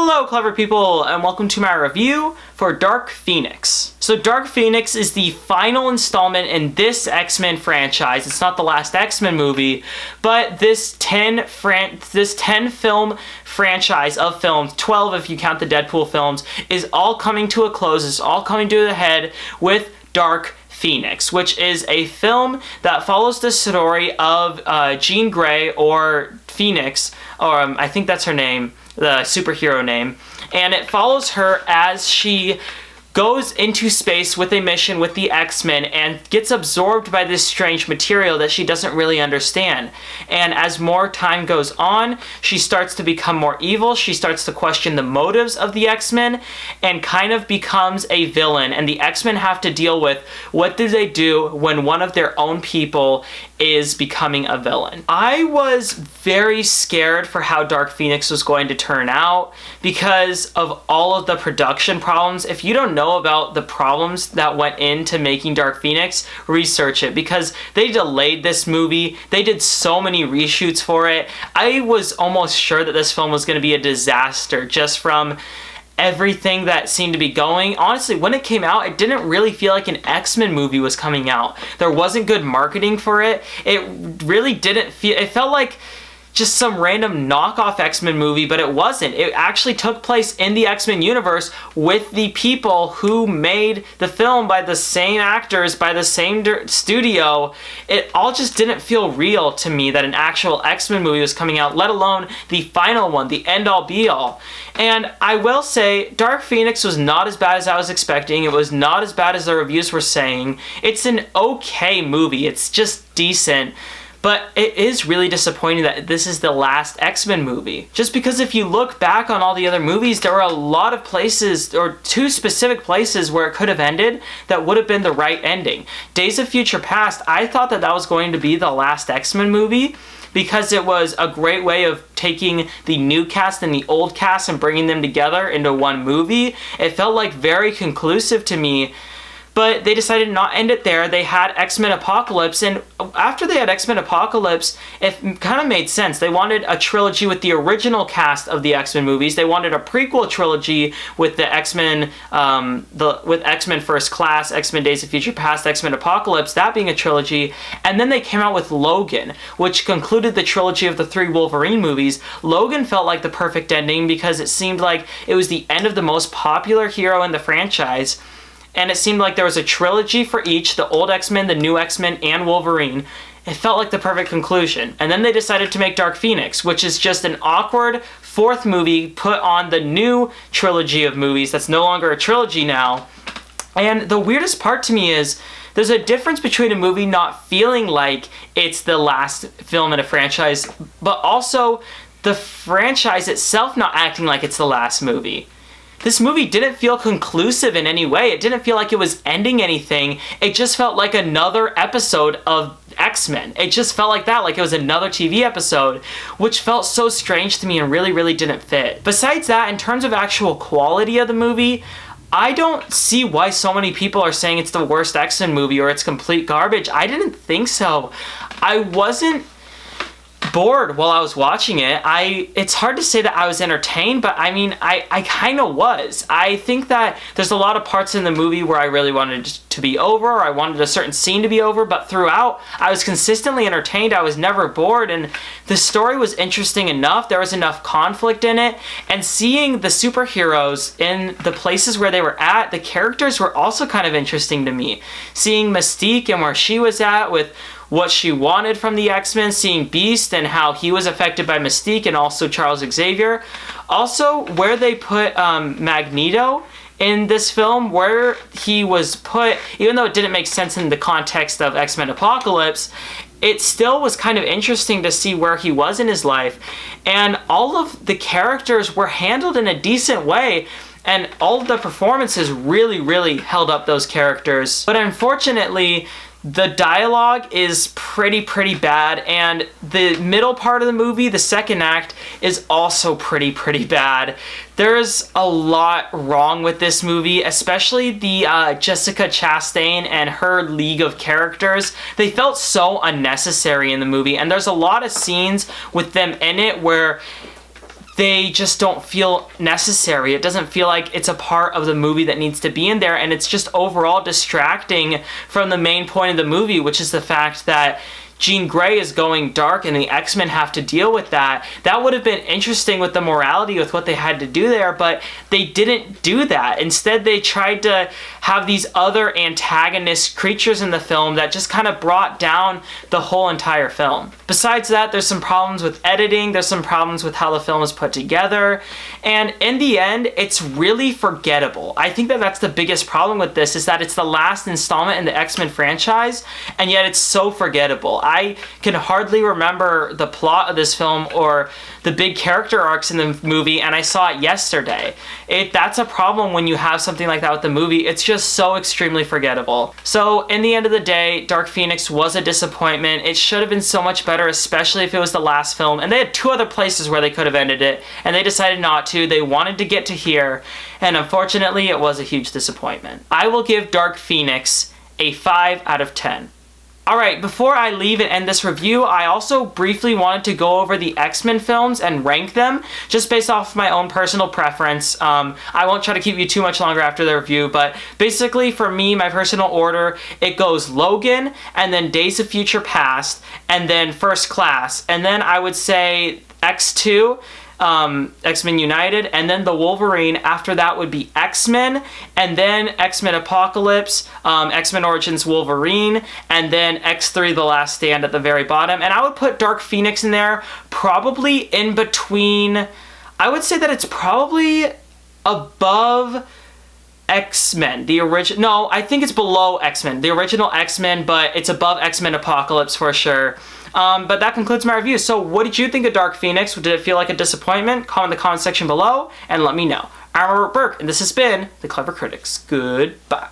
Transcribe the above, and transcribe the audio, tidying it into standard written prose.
Hello clever people, and welcome to my review for Dark Phoenix. So Dark Phoenix is the final installment in this X-Men franchise. It's not the last X-Men movie, but this 10 film franchise of films, 12 if you count the Deadpool films, is all coming to a close. It's all coming to a head with Dark Phoenix, which is a film that follows the story of Jean Grey, or Phoenix, or I think that's her name, the superhero name, and it follows her as she goes into space with a mission with the X-Men and gets absorbed by this strange material that she doesn't really understand. And as more time goes on, she starts to become more evil. She starts to question the motives of the X-Men and kind of becomes a villain. And the X-Men have to deal with what do they do when one of their own people is becoming a villain. I was very scared for how Dark Phoenix was going to turn out because of all of the production problems. If you don't know about the problems that went into making Dark Phoenix, research it, because they delayed this movie. They did so many reshoots for it. I was almost sure that this film was going to be a disaster just from everything that seemed to be going. Honestly, when it came out, it didn't really feel like an X-Men movie was coming out. There wasn't good marketing for it. It really didn't feel, it felt like just some random knockoff X-Men movie, but it wasn't. It actually took place in the X-Men universe with the people who made the film, by the same actors, by the same studio. It all just didn't feel real to me that an actual X-Men movie was coming out, let alone the final one, the end-all be-all. And I will say, Dark Phoenix was not as bad as I was expecting. It was not as bad as the reviews were saying. It's an okay movie. It's just decent. But it is really disappointing that this is the last X-Men movie. Just because if you look back on all the other movies, there were a lot of places, or two specific places, where it could have ended that would have been the right ending. Days of Future Past, I thought that was going to be the last X-Men movie, because it was a great way of taking the new cast and the old cast and bringing them together into one movie. It felt like very conclusive to me. But they decided to not end it there. They had X-Men Apocalypse, and after they had X-Men Apocalypse, it kind of made sense. They wanted a trilogy with the original cast of the X-Men movies. They wanted a prequel trilogy with the X-Men, with X-Men First Class, X-Men Days of Future Past, X-Men Apocalypse, that being a trilogy. And then they came out with Logan, which concluded the trilogy of the 3 Wolverine movies. Logan felt like the perfect ending because it seemed like it was the end of the most popular hero in the franchise. And it seemed like there was a trilogy for each, the old X-Men, the new X-Men, and Wolverine. It felt like the perfect conclusion. And then they decided to make Dark Phoenix, which is just an awkward 4th movie put on the new trilogy of movies that's no longer a trilogy now. And the weirdest part to me is there's a difference between a movie not feeling like it's the last film in a franchise, but also the franchise itself not acting like it's the last movie. This movie didn't feel conclusive in any way. It didn't feel like it was ending anything. It just felt like another episode of X-Men. It just felt like that, like it was another TV episode, which felt so strange to me and really, really didn't fit. Besides that, in terms of actual quality of the movie, I don't see why so many people are saying it's the worst X-Men movie or it's complete garbage. I didn't think so. I wasn't bored while I was watching it. It's hard to say that I was entertained, but I mean, I kind of was. I think that there's a lot of parts in the movie where I really wanted it to be over, or I wanted a certain scene to be over, but throughout, I was consistently entertained. I was never bored, and the story was interesting enough. There was enough conflict in it, and seeing the superheroes in the places where they were at, the characters were also kind of interesting to me. Seeing Mystique and where she was at with what she wanted from the X-Men, seeing Beast and how he was affected by Mystique, and also Charles Xavier. Also, where they put Magneto in this film, where he was put, even though it didn't make sense in the context of X-Men Apocalypse, it still was kind of interesting to see where he was in his life. And all of the characters were handled in a decent way, and all of the performances really, really held up those characters. But unfortunately, the dialogue is pretty bad, and the middle part of the movie, the second act, is also pretty bad. There's a lot wrong with this movie, especially the Jessica Chastain and her league of characters. They felt so unnecessary in the movie, and there's a lot of scenes with them in it where they just don't feel necessary. It doesn't feel like it's a part of the movie that needs to be in there, and it's just overall distracting from the main point of the movie, which is the fact that Jean Grey is going dark and the X-Men have to deal with that. That would have been interesting with the morality, with what they had to do there, but they didn't do that. Instead, they tried to have these other antagonist creatures in the film that just kind of brought down the whole entire film. Besides that, there's some problems with editing, there's some problems with how the film is put together, and in the end, it's really forgettable. I think that that's the biggest problem with this, is that it's the last installment in the X-Men franchise, and yet it's so forgettable. I can hardly remember the plot of this film or the big character arcs in the movie, and I saw it yesterday. That's a problem when you have something like that with the movie. It's just so extremely forgettable. So in the end of the day, Dark Phoenix was a disappointment. It should have been so much better, especially if it was the last film. And they had 2 other places where they could have ended it, and they decided not to. They wanted to get to here, and unfortunately, it was a huge disappointment. I will give Dark Phoenix a 5 out of 10. Alright, before I leave and end this review, I also briefly wanted to go over the X-Men films and rank them, just based off my own personal preference. I won't try to keep you too much longer after the review, but basically for me, my personal order, it goes Logan, and then Days of Future Past, and then First Class, and then I would say X2, X-Men United, and then the Wolverine. After that would be X-Men, and then X-Men Apocalypse, X-Men Origins Wolverine, and then X3 The Last Stand at the very bottom. And I would put Dark Phoenix in there, probably in between. I would say that it's probably above X-Men, the original. No, I think it's below X-Men, the original X-Men, but it's above X-Men Apocalypse for sure. But that concludes my review. So what did you think of Dark Phoenix? Did it feel like a disappointment? Comment in the comment section below and let me know. I'm Robert Burke, and this has been The Clever Critics. Goodbye.